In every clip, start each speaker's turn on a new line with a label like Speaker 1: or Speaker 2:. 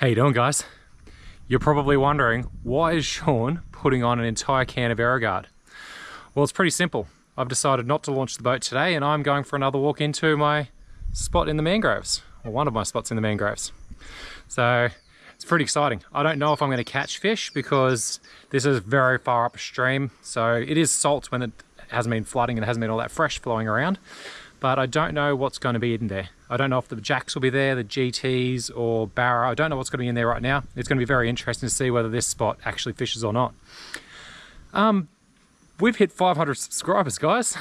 Speaker 1: How you doing, guys? You're probably wondering, why is Sean putting on an entire can of AeroGuard? Well, it's pretty simple. I've decided not to launch the boat today and I'm going for another walk into my spot in the mangroves, or one of my spots in the mangroves. So it's pretty exciting. I don't know if I'm going to catch fish because this is very far upstream. So it is salt when it hasn't been flooding and it hasn't been all that fresh flowing around. But I don't know what's going to be in there. I don't know if the jacks will be there, the GTs or barra. I don't know what's going to be in there right now. It's going to be very interesting to see whether this spot actually fishes or not. We've hit 500 subscribers, guys.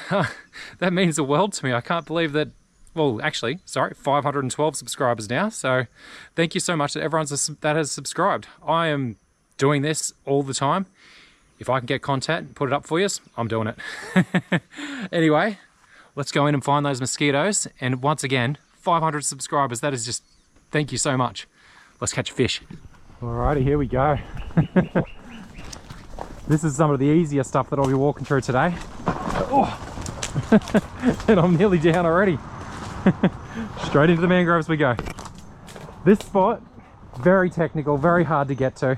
Speaker 1: That means the world to me. I can't believe that. Well, actually, sorry, 512 subscribers now. So thank you so much to everyone that has subscribed. I am doing this all the time. If I can get content and put it up for you, I'm doing it. Anyway, let's go in and find those mosquitoes. And once again, 500 subscribers. That is just, thank you so much. Let's catch a fish. Alrighty, here we go. This is some of the easier stuff that I'll be walking through today. Oh. And I'm nearly down already. Straight into the mangroves we go. This spot, very technical, very hard to get to.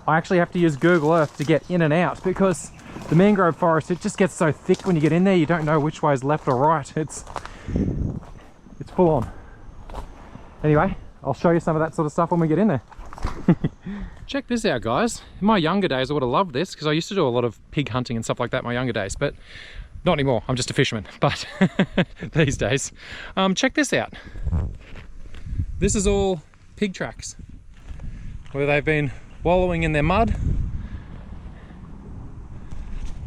Speaker 1: I actually have to use Google Earth to get in and out because the mangrove forest, it just gets so thick when you get in there, you don't know which way is left or right. It's full on. Anyway, I'll show you some of that sort of stuff when we get in there. Check this out, guys. In my younger days, I would have loved this because I used to do a lot of pig hunting and stuff like that in my younger days, but not anymore. I'm just a fisherman, but these days. Check this out. This is all pig tracks where they've been wallowing in their mud.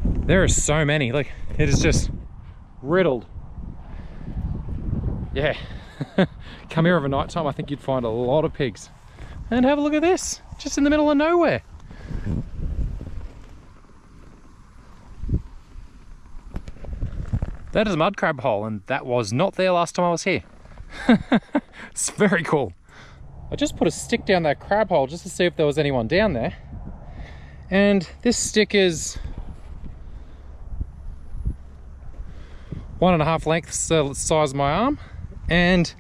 Speaker 1: There are so many, like it is just riddled. Yeah. Come here over night time, I think you'd find a lot of pigs. And have a look at this, just in the middle of nowhere. That is a mud crab hole, and that was not there last time I was here. It's very cool. I just put a stick down that crab hole just to see if there was anyone down there. And this stick is 1.5 lengths the size of my arm. And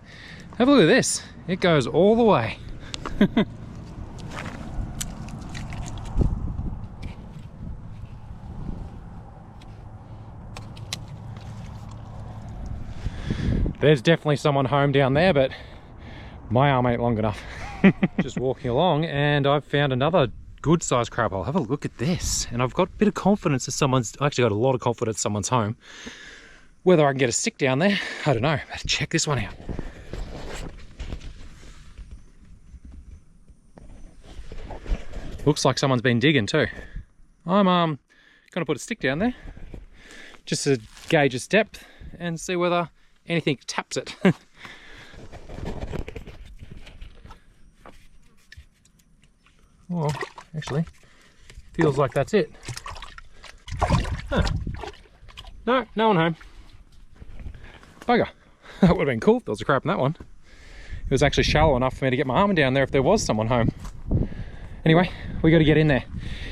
Speaker 1: have a look at this. It goes all the way. There's definitely someone home down there, but my arm ain't long enough. Just walking along and I've found another good sized crab hole. Have a look at this. And I've got a bit of confidence that I actually got a lot of confidence someone's home. Whether I can get a stick down there, I don't know, but check this one out. Looks like someone's been digging too. I'm gonna put a stick down there just to gauge its depth and see whether anything taps it. Well, actually, feels like that's it. Huh. No one home. Bugger. That would have been cool if there was a crab in that one. It was actually shallow enough for me to get my arm down there if there was someone home. Anyway, we got to get in there.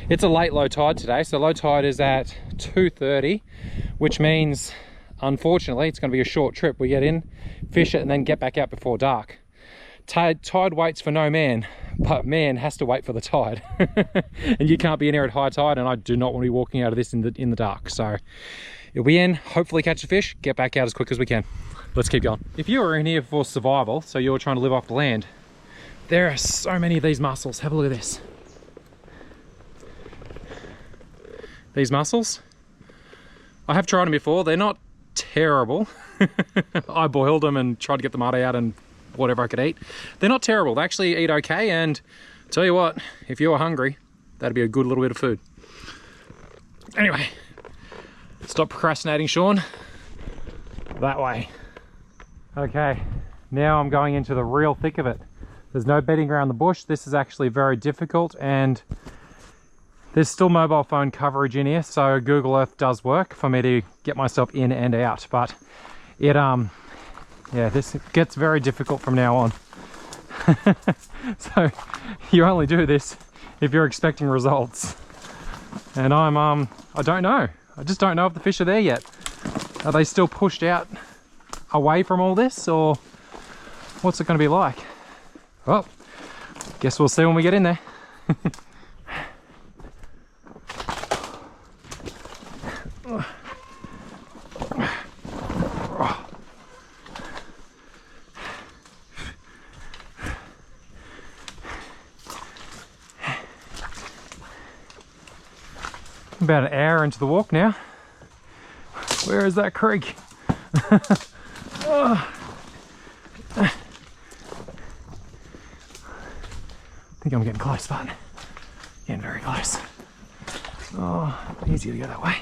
Speaker 1: It's a late low tide today, so low tide is at 2:30, which means, unfortunately, it's going to be a short trip. We get in, fish it, and then get back out before dark. Tide waits for no man, but man has to wait for the tide. And you can't be in here at high tide, and I do not want to be walking out of this in the dark. So it'll be in, hopefully catch a fish, get back out as quick as we can. Let's keep going. If you were in here for survival, so you're trying to live off the land, there are so many of these mussels. Have a look at this. These mussels, I have tried them before. They're not terrible. I boiled them and tried to get the mud out and whatever I could eat. They're not terrible. They actually eat okay, and tell you what, if you're hungry, that'd be a good little bit of food. Anyway, stop procrastinating, Sean. That way. Okay, now I'm going into the real thick of it. There's no bedding around the bush. This is actually very difficult, and there's still mobile phone coverage in here, so Google Earth does work for me to get myself in and out, but it yeah, this gets very difficult from now on. So you only do this if you're expecting results. And I don't know. I just don't know if the fish are there yet. Are they still pushed out away from all this, or what's it going to be like? Well, Guess we'll see when we get in there. About an hour into the walk now. Where is that creek? Oh. I think I'm getting close, but getting very close. Oh, easier to go that way.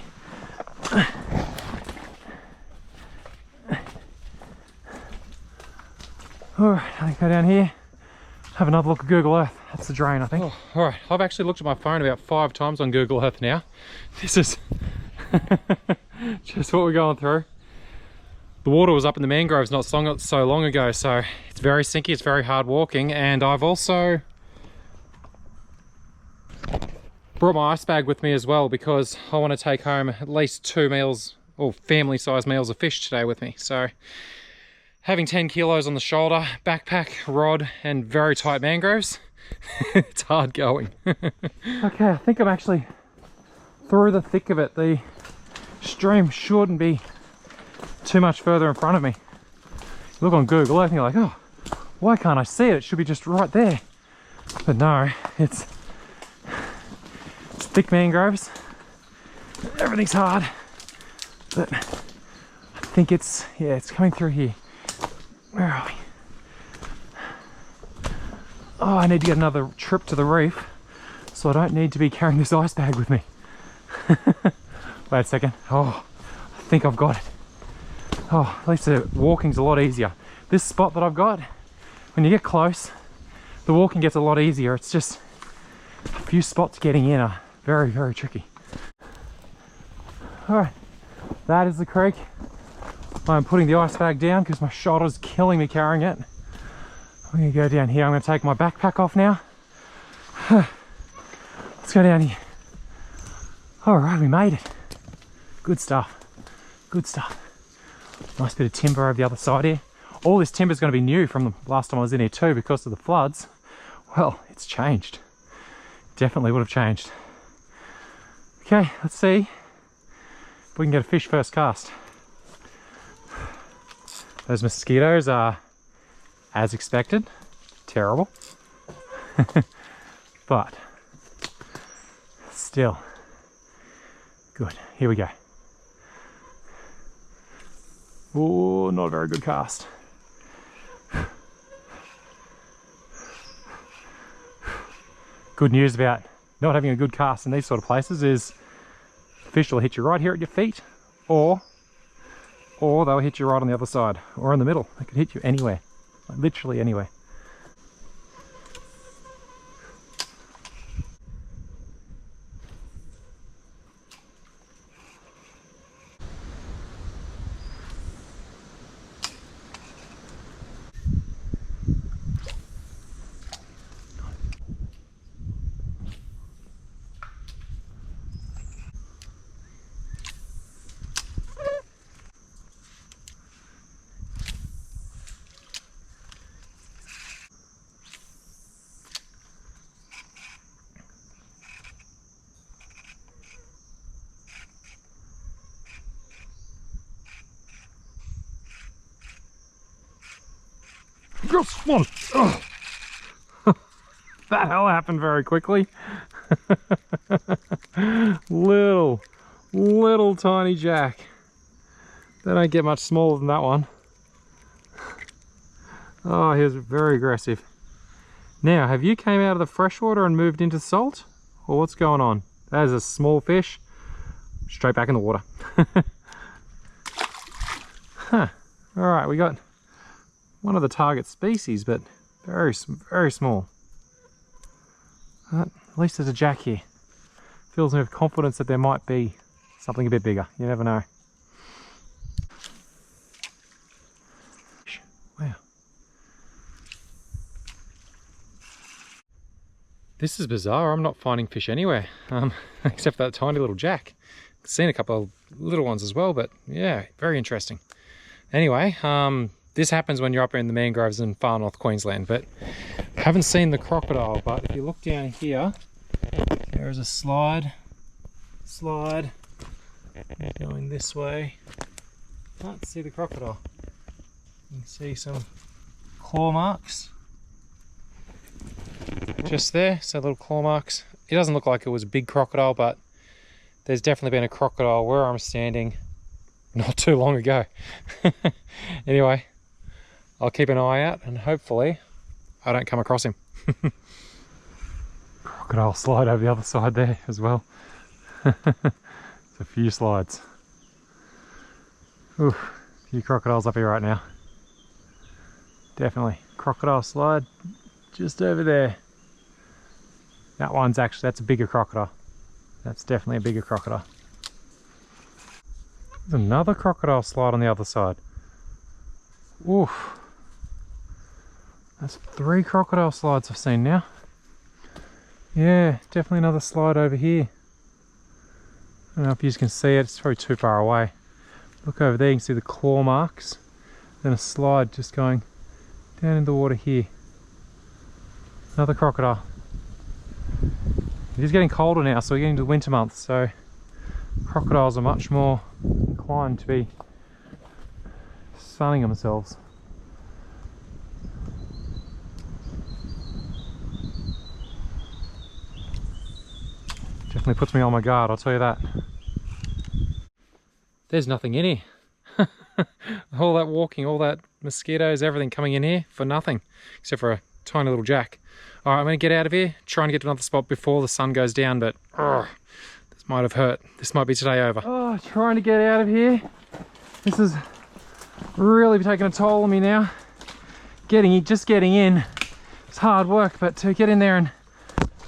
Speaker 1: Alright, I think go down here, have another look at Google Earth. That's the drain, I think. Oh, alright, I've actually looked at my phone about 5 times on Google Earth now. This is just what we're going through. The water was up in the mangroves not so long ago, so it's very sinky, it's very hard walking, and I've also brought my ice bag with me as well because I want to take home at least 2 meals, or family-sized meals of fish today with me. So having 10 kilos on the shoulder, backpack, rod, and very tight mangroves, it's hard going. Okay, I think I'm actually through the thick of it. The stream shouldn't be too much further in front of me. You look on Google Earth and you're like, oh, why can't I see it? It should be just right there. But no, it's thick mangroves. Everything's hard. But I think it's coming through here. Where are we? Oh, I need to get another trip to the reef, so I don't need to be carrying this ice bag with me. Wait a second. Oh, I think I've got it. Oh, at least the walking's a lot easier. This spot that I've got, when you get close, the walking gets a lot easier. It's just a few spots getting in are very, very tricky. All right, that is the creek. I'm putting the ice bag down because my shoulder's killing me carrying it. I'm gonna go down here. I'm gonna take my backpack off now. Let's go down here. All right, we made it. Good stuff, good stuff. Nice bit of timber over the other side here. All this timber is going to be new from the last time I was in here too because of the floods. Well, it's changed. Definitely would have changed. Okay, let's see if we can get a fish first cast. Those mosquitoes are, as expected, terrible. But still good. Here we go. Oh, not a very good cast. Good news about not having a good cast in these sort of places is the fish will hit you right here at your feet, or they'll hit you right on the other side, or in the middle. They could hit you anywhere, like literally anywhere. One. That all happened very quickly. little tiny jack. They don't get much smaller than that one. Oh, he was very aggressive. Now, have you came out of the freshwater and moved into salt? Or what's going on? That is a small fish. Straight back in the water. Huh. Alright, we got one of the target species, but very small. At least there's a jack here. Fills me with confidence that there might be something a bit bigger. You never know. Wow. This is bizarre. I'm not finding fish anywhere, except for that tiny little jack. I've seen a couple of little ones as well, but yeah, very interesting. Anyway, this happens when you're up in the mangroves in far north Queensland, but I haven't seen the crocodile. But if you look down here, there is a slide going this way. Can't see the crocodile. You can see some claw marks just there, so little claw marks. It doesn't look like it was a big crocodile, but there's definitely been a crocodile where I'm standing not too long ago. Anyway, I'll keep an eye out and hopefully I don't come across him. Crocodile slide over the other side there as well. It's a few slides. Ooh, a few crocodiles up here right now. Definitely. Crocodile slide just over there. That one's actually, that's a bigger crocodile. That's definitely a bigger crocodile. There's another crocodile slide on the other side. Oof. That's 3 crocodile slides I've seen now. Yeah, definitely another slide over here. I don't know if you can see it, it's probably too far away. Look over there, you can see the claw marks. Then a slide just going down in the water here. Another crocodile. It is getting colder now, so we're getting to the winter months, so crocodiles are much more inclined to be sunning themselves. Definitely puts me on my guard, I'll tell you that. There's nothing in here. All that walking, all that mosquitoes, everything coming in here for nothing, except for a tiny little jack. Alright, I'm going to get out of here, try and get to another spot before the sun goes down, but this might have hurt. This might be today over. Oh, trying to get out of here. This is really taking a toll on me now. Just getting in, it's hard work, but to get in there and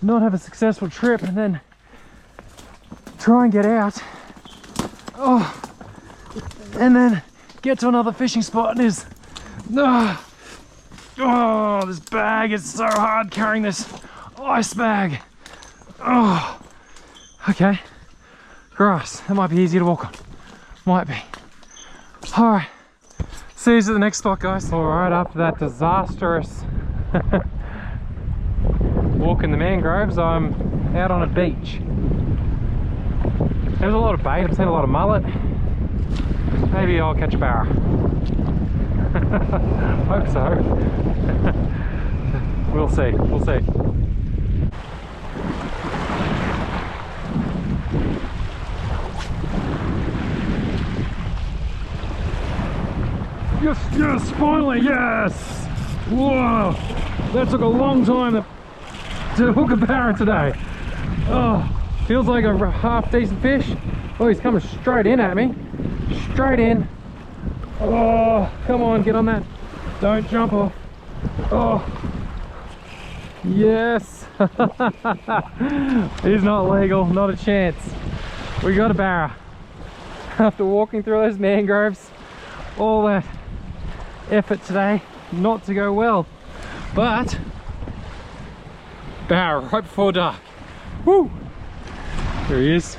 Speaker 1: not have a successful trip and then try and get out, and then get to another fishing spot is, this bag is so hard carrying this ice bag. Okay, grass, that might be easy to walk on, might be. All right, see you at the next spot, guys. All right, after that disastrous walk in the mangroves, I'm out on a beach. There's a lot of bait, I've seen a lot of mullet. Maybe I'll catch a barra. Hope so. We'll see, we'll see. Yes, yes, finally, yes! Whoa! That took a long time to hook a barra today. Oh, feels like a half decent fish. Oh, he's coming straight in at me. Straight in. Oh, come on, get on that. Don't jump off. Oh, yes. He's not legal, not a chance. We got a barra. After walking through those mangroves, all that effort today, not to go well. But, barra right before dark. Woo! There he is.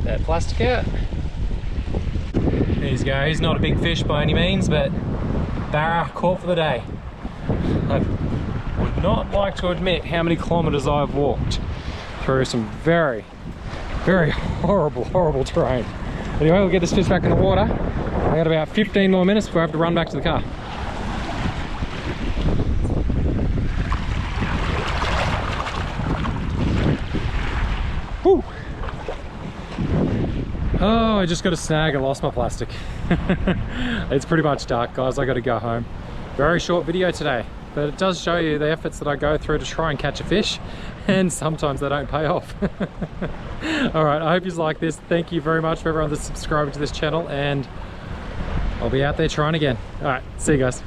Speaker 1: That plastic out. There you go. He's not a big fish by any means, but barra caught for the day. I would not like to admit how many kilometers I've walked through some very, very horrible terrain. Anyway, we'll get this fish back in the water. I got about 15 more minutes before I have to run back to the car. Whew. Oh, I just got a snag and lost my plastic. It's pretty much dark, guys. I got to go home. Very short video today, but it does show you the efforts that I go through to try and catch a fish, and sometimes they don't pay off. All right, I hope you like this. Thank you very much for everyone that's subscribing to this channel, and I'll be out there trying again. All right, see you guys.